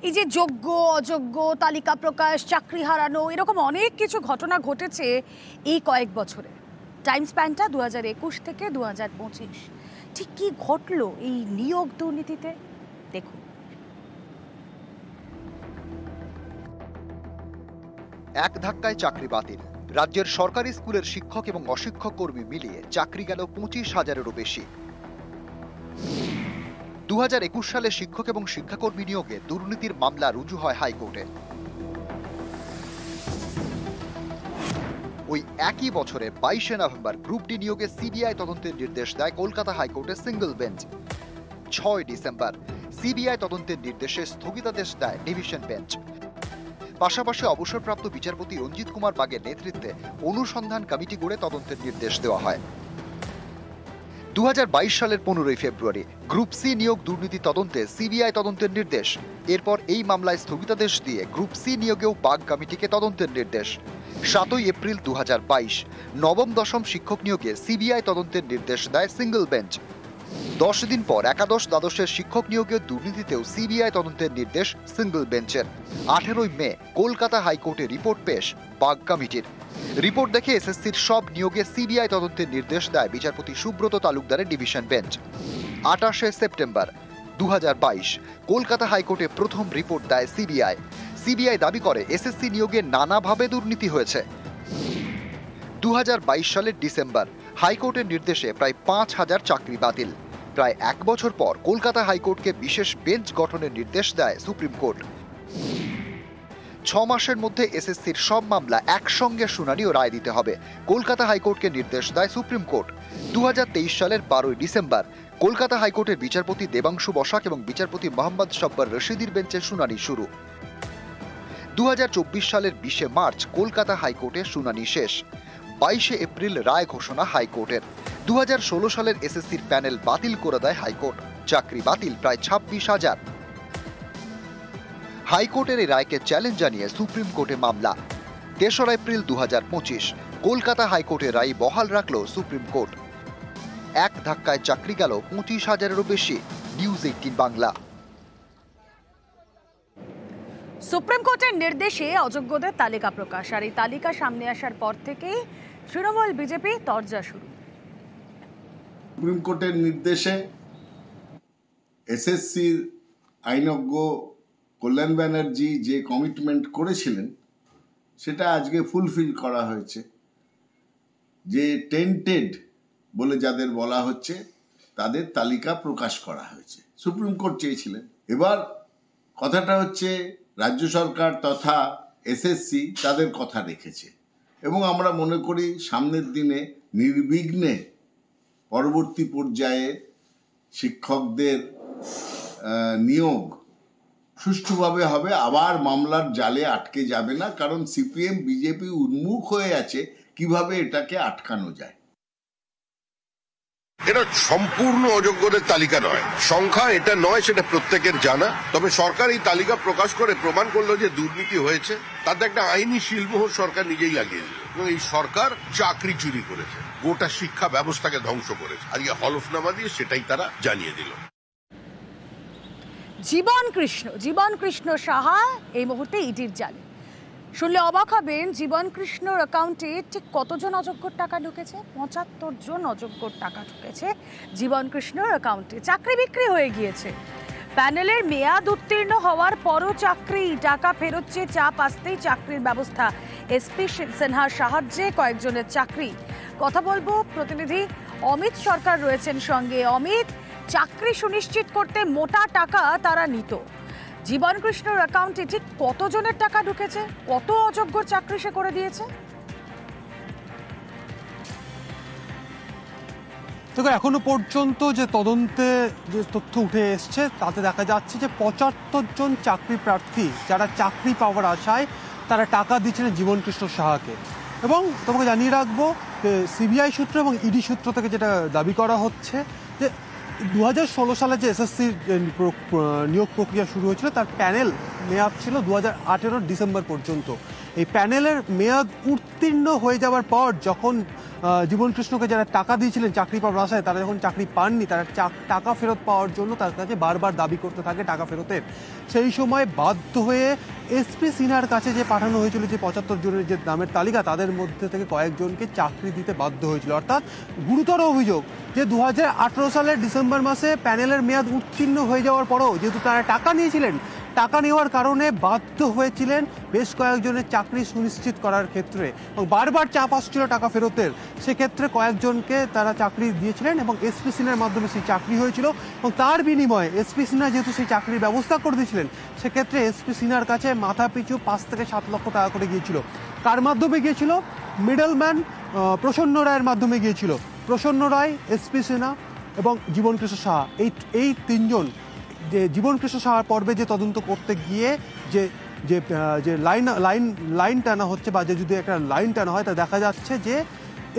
এই যে যোগ্য অযোগ্য তালিকা প্রকাশ, চাকরি হারানো, এরকম অনেক কিছু ঘটনা ঘটেছে এই কয়েক বছরে। টাইম স্প্যানটা 2021 থেকে 2025। ঠিক কি ঘটলো এই নিয়োগ দুর্নীতিতে দেখুন। এক ধাক্কায় চাকরি বাতিল। রাজ্যের সরকারি স্কুলের শিক্ষক এবং অশিক্ষক কর্মী মিলিয়ে চাকরি গেল 25,000-এরও বেশি। 2021 সালে শিক্ষক এবং শিক্ষাকর্মী নিয়োগে দুর্নীতির মামলা রুজু হয় হাইকোর্টে। ওই একই বছরে 22শে নভেম্বর গ্রুপ ডি নিয়োগে সিবিআই তদন্তের নির্দেশ দেয় কলকাতা হাইকোর্টের সিঙ্গল বেঞ্চ। 6 ডিসেম্বর সিবিআই তদন্তের নির্দেশে স্থগিতাদেশ দেয় ডিভিশন বেঞ্চ। পাশাপাশি অবসরপ্রাপ্ত বিচারপতি রঞ্জিত কুমার বাগের নেতৃত্বে অনুসন্ধান কমিটি গড়ে তদন্তের নির্দেশ দেওয়া হয়। 2022 সালের 15 ফেব্রুয়ারি গ্রুপ সি নিয়োগ দুর্নীতি তদন্তে সিবিআই তদন্তের নির্দেশ। এরপর এই মামলায় স্থগিতাদেশ দিয়ে গ্রুপ সি নিয়োগেও বাগ কমিটিকে তদন্তের নির্দেশ। 7 এপ্রিল 2022 নবম দশম শিক্ষক নিয়োগে সিবিআই তদন্তের নির্দেশ দেয় সিঙ্গল বেঞ্চ। 10 দিন পর একাদশ দ্বাদশের শিক্ষক নিয়োগের দুর্নীতিতেও সিবিআই তদন্তের নির্দেশ সিঙ্গল বেঞ্চের। 18 মে কলকাতা হাইকোর্টে রিপোর্ট পেশ বাগ কমিটির। রিপোর্ট দেখে এসএসসির সব নিয়োগে সিবিআই তদন্তের নির্দেশ দেয় বিচারপতি সুব্রত তালুকদারের ডিভিশন বেঞ্চ। 28 সেপ্টেম্বর 2022 কলকাতা হাইকোর্টে প্রথম রিপোর্ট দেয় সিবিআই। সিবিআই দাবি করে এসএসসি নিয়োগে নানাভাবে দুর্নীতি হয়েছে। 2022 সালের ডিসেম্বর হাইকোর্টের নির্দেশে প্রায় 5,000 চাকরি বাতিল। প্রায় এক বছর পর কলকাতা হাইকোর্টকে বিশেষ বেঞ্চ গঠনের নির্দেশ দেয় সুপ্রিম কোর্ট। 6 মাসের মধ্যে এসএসসির সব মামলা একসঙ্গে শুনানি ও রায় দিতে হবে, কলকাতা হাইকোর্টকে নির্দেশ দেয় সুপ্রিম কোর্ট। 2023 সালের 12 ডিসেম্বর কলকাতা হাইকোর্টের বিচারপতি দেবাংশু বসাক এবং বিচারপতি মোহাম্মদ সব্বর রশিদির বেঞ্চে শুনানি শুরু। 2024 সালের 20 মার্চ কলকাতা হাইকোর্টে শুনানি শেষ। 22 এপ্রিল রায় ঘোষণা হাইকোর্টের। 2016 সালের এসএসসির প্যানেল বাতিল করে দেয় হাইকোর্ট। চাকরি বাতিল প্রায় 26,000। হাইকোর্টের এই রায়কে চ্যালেঞ্জ জানিয়ে সুপ্রিম কোর্টে মামলা। 3 এপ্রিল 2025 কলকাতা হাইকোর্টের রায় বহাল রাখল সুপ্রিম কোর্ট। এক ধাক্কায় চাকরি গেল 25,000-এরও বেশি। নিউজ 18 বাংলা। সুপ্রিম কোর্টের নির্দেশে অযোগ্যদের তালিকা প্রকাশ, আর এই তালিকা সামনে আসার পর থেকেই তৃণমূল বিজেপি তরজা শুরু। সুপ্রিম কোর্টের নির্দেশে এসএসসির আইনজ্ঞ কল্যাণ ব্যানার্জি যে কমিটমেন্ট করেছিলেন সেটা আজকে ফুলফিল করা হয়েছে। যে টেন্টেড বলে যাদের বলা হচ্ছে তাদের তালিকা প্রকাশ করা হয়েছে। সুপ্রিম কোর্ট চেয়েছিলেন। এবার কথাটা হচ্ছে রাজ্য সরকার তথা এসএসসি তাদের কথা রেখেছে এবং আমরা মনে করি সামনের দিনে নির্বিঘ্নে পরবর্তী পর্যায়ে শিক্ষকদের নিয়োগ সুষ্ঠুভাবে হবে, আবার মামলার জালে আটকে যাবে না। কারণ সিপিএম বিজেপি উন্মুখ হয়ে আছে কিভাবে এটাকে আটকানো যায়। এটা সম্পূর্ণ অযোগ্যদের তালিকা নয়, সংখ্যা এটা নয়, সেটা প্রত্যেকের জানা। তবে সরকার এই তালিকা প্রকাশ করে প্রমাণ করলো যে দুর্নীতি হয়েছে। তাতে একটা আইনি শিলমোহর সরকার নিজেই লাগিয়ে দিল এবং এই সরকার চাকরি চুরি করেছে, গোটা শিক্ষা ব্যবস্থাকে ধ্বংস করেছে। আজকে হলফনামা দিয়ে সেটাই তারা জানিয়ে দিল। জীবন কৃষ্ণ সাহা এই মুহূর্তে ইডির জালে। শুনলে অবাক হবেন, জীবন কৃষ্ণর অ্যাকাউন্টে ঠিক কতজন অযোগ্যর টাকা ঢুকেছে? 75 জন অযোগ্যর টাকা ঢুকেছে জীবন কৃষ্ণর অ্যাকাউন্টে। চাকরি বিক্রি হয়ে গিয়েছে। প্যানেলের মেয়াদ উত্তীর্ণ হওয়ার পরও চাকরি, টাকা ফেরত চেয়ে চাপ আসতেই চাকরির ব্যবস্থা। এসপি সিনহার সাহায্যে কয়েকজনের চাকরি। কথা বলবো, প্রতিনিধি অমিত সরকার রয়েছেন সঙ্গে। অমিত, চাকরি সুনিশ্চিত করতে মোটা টাকা তারা নিত। জীবন কৃষ্ণর অ্যাকাউন্টে ঠিক কতজনের টাকা ঢুকেছে? কত অযোগ্যর চাকরি সে করে দিয়েছে? দেখো, এখনো পর্যন্ত যে তদন্তে যে তথ্য উঠে এসছে তাতে দেখা যাচ্ছে যে 75 জন চাকরি প্রার্থী যারা চাকরি পাওয়ার আশায় তারা টাকা দিচ্ছেন জীবন কৃষ্ণ সাহাকে। এবং তোমাকে জানিয়ে রাখবো সিবিআই সূত্র এবং ইডি সূত্র থেকে যেটা দাবি করা হচ্ছে যে 2016 সালে যে এসএসসির নিয়োগ প্রক্রিয়া শুরু হয়েছিল তার প্যানেল মেয়াদ ছিল 2018 ডিসেম্বর পর্যন্ত। এই প্যানেলের মেয়াদ উত্তীর্ণ হয়ে যাওয়ার পর যখন জীবন কৃষ্ণকে যারা টাকা দিয়েছিলেন চাকরি পাওয়ার আশায়, তারা যখন চাকরি পাননি, তারা টাকা ফেরত পাওয়ার জন্য তার কাছে বারবার দাবি করতে থাকে টাকা ফেরতের। সেই সময় বাধ্য হয়ে এসপি সিনহার কাছে যে পাঠানো হয়েছিল যে 75 জনের যে নামের তালিকা, তাদের মধ্যে থেকে কয়েকজনকে চাকরি দিতে বাধ্য হয়েছিল। অর্থাৎ গুরুতর অভিযোগ যে 2018 সালের ডিসেম্বর মাসে প্যানেলের মেয়াদ উত্তীর্ণ হয়ে যাওয়ার পরেও যেহেতু তারা টাকা নিয়েছিলেন, টাকা নেওয়ার কারণে বাধ্য হয়েছিলেন বেশ কয়েকজনের চাকরি সুনিশ্চিত করার ক্ষেত্রে, এবং বারবার চাপ আসছিল টাকা ফেরতের। সেক্ষেত্রে কয়েকজনকে তারা চাকরি দিয়েছিলেন এবং এসপি সিনহার মাধ্যমে সেই চাকরি হয়েছিল, এবং তার বিনিময়ে এসপি সিনহা যেহেতু সেই চাকরির ব্যবস্থা করে দিয়েছিলেন, সেক্ষেত্রে এসপি সিনহার কাছে মাথা পিছু 5 থেকে 7 লক্ষ টাকা করে গিয়েছিল। কার মাধ্যমে গিয়েছিল? মিডলম্যান প্রসন্ন রায়ের মাধ্যমে গিয়েছিল। প্রসন্ন রায়, এসপি সিনহা এবং জীবন কৃষ্ণ সাহা, এই তিনজন যে জীবন কৃষ্ণ সাহার পর্বে যে তদন্ত করতে গিয়ে যে যে যে লাইন টানা হচ্ছে, বা যে যদি একটা লাইন টানা হয়, তা দেখা যাচ্ছে যে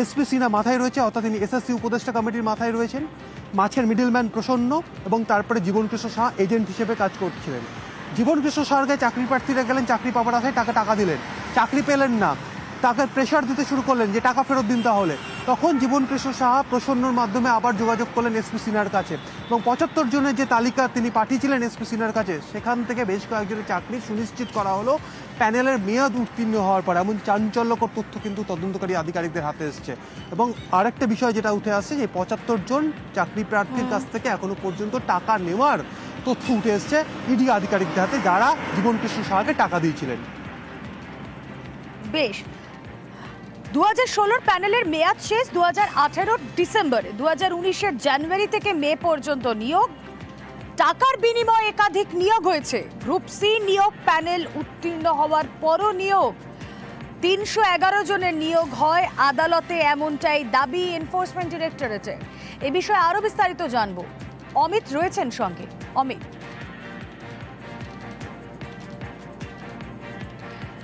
এসপি সিনহা মাথায় রয়েছে, অর্থাৎ তিনি এসএসসি উপদেষ্টা কমিটির মাথায় রয়েছেন, মাঝের মিডলম্যান প্রসন্ন, এবং তারপরে জীবন কৃষ্ণ সাহা এজেন্ট হিসেবে কাজ করছিলেন। জীবন কৃষ্ণ সাহার কাছে চাকরি প্রার্থীরা গেলেন, চাকরি পাওয়ার আশায় টাকা দিলেন, চাকরি পেলেন না, তাকে প্রেশার দিতে শুরু করলেন যে টাকা ফেরত দিন তাহলে। তখন জীবন কৃষ্ণ সাহা প্রসন্নর মাধ্যমে আবার যোগাযোগ করলেন এসপি সিনহার কাছে, এবং 75 জনের যে তালিকা তিনি পাঠিয়েছিলেন এসপি সিনহার কাছে, সেখান থেকে বেশ কয়েকজনের চাকরি সুনিশ্চিত করা হলো প্যানেলের মেয়াদ উত্তীর্ণ হওয়ার পর। এমন চাঞ্চল্যকর তথ্য কিন্তু তদন্তকারী আধিকারিকদের হাতে এসছে। এবং আরেকটা বিষয় যেটা উঠে আসছে, যে 75 জন চাকরি প্রার্থীর কাছ থেকে এখনো পর্যন্ত টাকা নেওয়ার তথ্য উঠে এসছে ইডি আধিকারিকদের হাতে, যারা জীবন কৃষ্ণ সাহাকে টাকা দিয়েছিলেন। বেশ, 2016 প্যানেলের মেয়াদ শেষ 2018 ডিসেম্বরে, 2019 জানুয়ারি থেকে মে পর্যন্ত নিয়োগ, টাকার বিনিময়ে একাধিক নিয়োগ হয়েছে। গ্রুপ সি নিয়োগ প্যানেল উত্তীর্ণ হওয়ার পরও নিয়োগ, 311 জনের নিয়োগ হয় আদালতে, এমনটাই দাবি এনফোর্সমেন্ট ডিরেক্টরেটের। এ বিষয়ে আরো বিস্তারিত জানবো, অমিত রয়েছেন সঙ্গে। অমিত,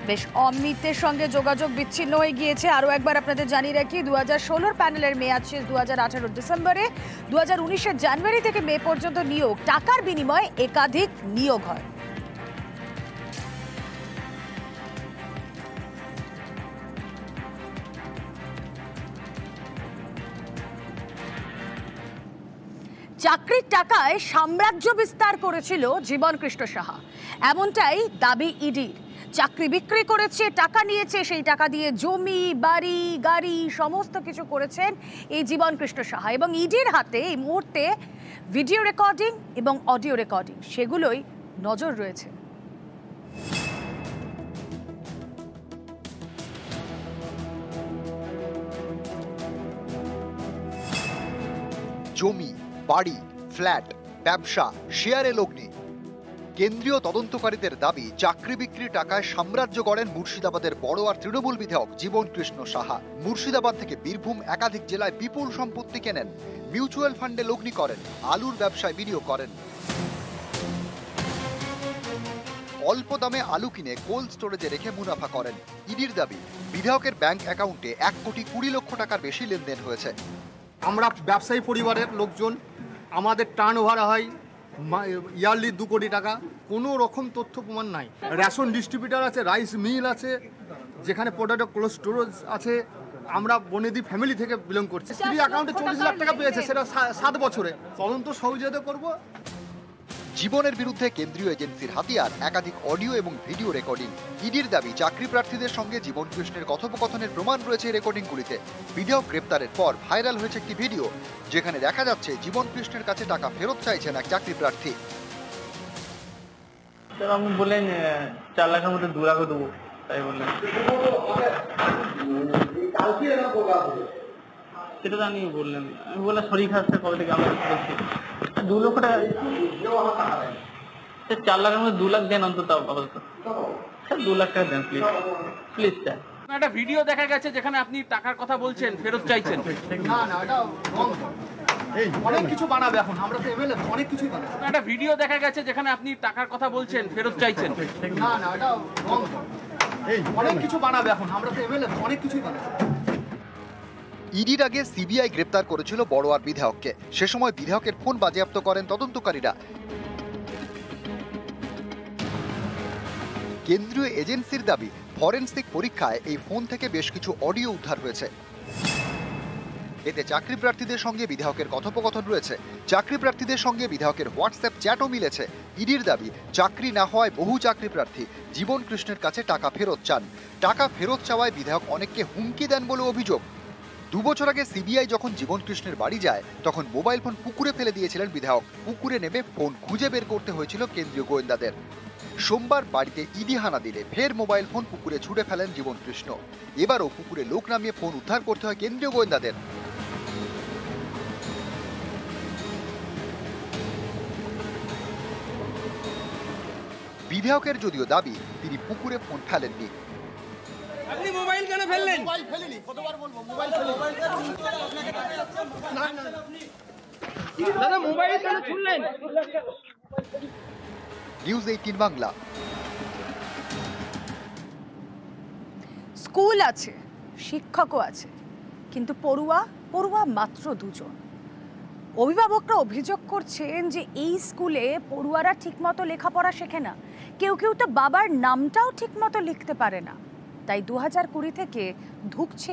বেশ, অমিতের সঙ্গে যোগাযোগ বিচ্ছিন্ন হয়ে গিয়েছে। আরও একবার আপনাদের জানিয়ে রাখি, 2016 প্যানেলের মেয়াদ শেষ 2018 ডিসেম্বরে, 2019 জানুয়ারি থেকে মে পর্যন্ত নিয়োগ, টাকার বিনিময়ে একাধিক নিয়োগ হয়। চাকরির টাকায় সাম্রাজ্য বিস্তার করেছিল জীবন কৃষ্ণ সাহা, এমনটাই দাবি ইডির। চাকরি বিক্রি করেছে, টাকা নিয়েছে, সেই টাকা দিয়ে জমি, বাড়ি, গাড়ি সমস্ত কিছু করেছেন এই জীবন কৃষ্ণ সাহা। এবং ইডির হাতে এই মুহূর্তে ভিডিও রেকর্ডিং এবং অডিও রেকর্ডিং, সেগুলোই নজর রয়েছে। জমি, বাড়ি, ফ্ল্যাট, ব্যবসা, শেয়ারে লগ্নি। কেন্দ্রীয় তদন্তকারীদের দাবি, চাকরি বিক্রি টাকায় সাম্রাজ্য গড়েন মুর্শিদাবাদের বড়োয়ার তৃণমূল বিধায়ক জীবন কৃষ্ণ সাহা। মুর্শিদাবাদ থেকে বীরভূম একাধিক জেলায় বিপুল সম্পত্তি কেনেন, মিউচুয়াল ফান্ডে লগ্নি করেন, আলুর ব্যবসায় বিনিয়োগ করেন। অল্প দামে আলু কিনে কোল্ড স্টোরেজে রেখে মুনাফা করেন। ইডির দাবি, বিধায়কের ব্যাংক অ্যাকাউন্টে 1,20,00,000 টাকার বেশি লেনদেন হয়েছে। আমরা ব্যবসায়ী পরিবারের লোকজন, আমাদের টার্ন ওভার হয় ইয়ারলি 2 কোটি টাকা, কোনো রকম তথ্য প্রমাণ নাই। রেশন ডিস্ট্রিবিউটার আছে, রাইস মিল আছে, যেখানে পটেটো কোল্ড স্টোরেজ আছে। আমরা বনেদি ফ্যামিলি থেকে বিলং করছি। স্ত্রী অ্যাকাউন্টে 40 লাখ টাকা পেয়েছে, সেটা 7 বছরে। তদন্ত সহযোগিতা করব। জীবনের বিরুদ্ধে কেন্দ্রীয় এজেন্সির হাতিয়ার একাধিক অডিও এবং ভিডিও রেকর্ডিং। ইডির দাবি, চাকরি প্রার্থীদের সঙ্গে জীবন কৃষ্ণের কথোপকথনের প্রমাণ রয়েছে রেকর্ডিংগুলিতে। বিধায়ক গ্রেপ্তারের পর ভাইরাল হয়েছে একটি ভিডিও, যেখানে দেখা যাচ্ছে জীবন কৃষ্ণের কাছে টাকা ফেরত চাইছেন এক চাকরি প্রার্থী। আপনি বললেন 4 লাখের মধ্যে 2 লাখ দেবো, তাই বললেন। সেটা তো আমি বললেন, আমি বললাম শরীর খাচ্ছে কবে থেকে আমরা বলছি 2 লক্ষ টাকা, 4 লাখের মধ্যে 2 লাখ দেন অন্তত আপাতত। স্যার 2 লাখ টাকা দেন প্লিজ, প্লিজ স্যার। একটা ভিডিও দেখা গেছে যেখানে আপনি টাকার কথা বলছেন, ফেরত চাইছেন। না না, এটা অনেক কিছু বানাবে এখন, আমরা তো এমএলএ, অনেক কিছু বানাবে। একটা ভিডিও দেখা গেছে যেখানে আপনি টাকার কথা বলছেন, ফেরত চাইছেন। না না, এটা অনেক কিছু বানাবে এখন, আমরা তো এমএলএ, অনেক কিছু বানাবে। ইডির আগে সিবিআই গ্রেপ্তার করেছিল বড়োয়ার বিধায়ককে। সে সময় বিধায়কের ফোন বাজেয়াপ্ত করেন তদন্তকারীরা। কেন্দ্রীয় এজেন্সির দাবি, ফরেনসিক পরীক্ষায় এই ফোন থেকে বেশ কিছু অডিও উদ্ধার হয়েছে। এতে চাকরি প্রার্থীদের সঙ্গে বিধায়কের কথোপকথন রয়েছে। চাকরি প্রার্থীদের সঙ্গে বিধায়কের হোয়াটসঅ্যাপ চ্যাটও মিলেছে। ইডির দাবি, চাকরি না হওয়ায় বহু চাকরি প্রার্থী জীবন কৃষ্ণের কাছে টাকা ফেরত চান। টাকা ফেরত চাওয়ায় বিধায়ক অনেককে হুমকি দেন বলে অভিযোগ। 2 বছর আগে সিবিআই যখন জীবন কৃষ্ণের বাড়ি যায়, তখন মোবাইল ফোন পুকুরে ফেলে দিয়েছিলেন বিধায়ক। পুকুরে নেমে ফোন খুঁজে বের করতে হয়েছিল কেন্দ্রীয় গোয়েন্দাদের। সোমবার বাড়িতে ইডি হানা দিলে ফের মোবাইল ফোন পুকুরে ছুড়ে ফেলেন জীবন কৃষ্ণ। এবারও পুকুরে লোক নামিয়ে ফোন উদ্ধার করতে হয় কেন্দ্রীয় গোয়েন্দাদের। বিধায়কের যদিও দাবি, তিনি পুকুরে ফোন ফেলেননি। আপনি মোবাইল কেন ফেললেন? দাদা মোবাইল কেন ছুড়লেন? নিউজ 18 বাংলা। স্কুল আছে, শিক্ষকও আছে, কিন্তু পড়ুয়া মাত্র 2 জন। অভিভাবকরা অভিযোগ করছেন যে এই স্কুলে পড়ুয়ারা ঠিকমতো লেখাপড়া শেখে না। কেউ তো বাবার নামটাও ঠিকমতো লিখতে পারে না। তাই 2020 থেকে ঢুকছে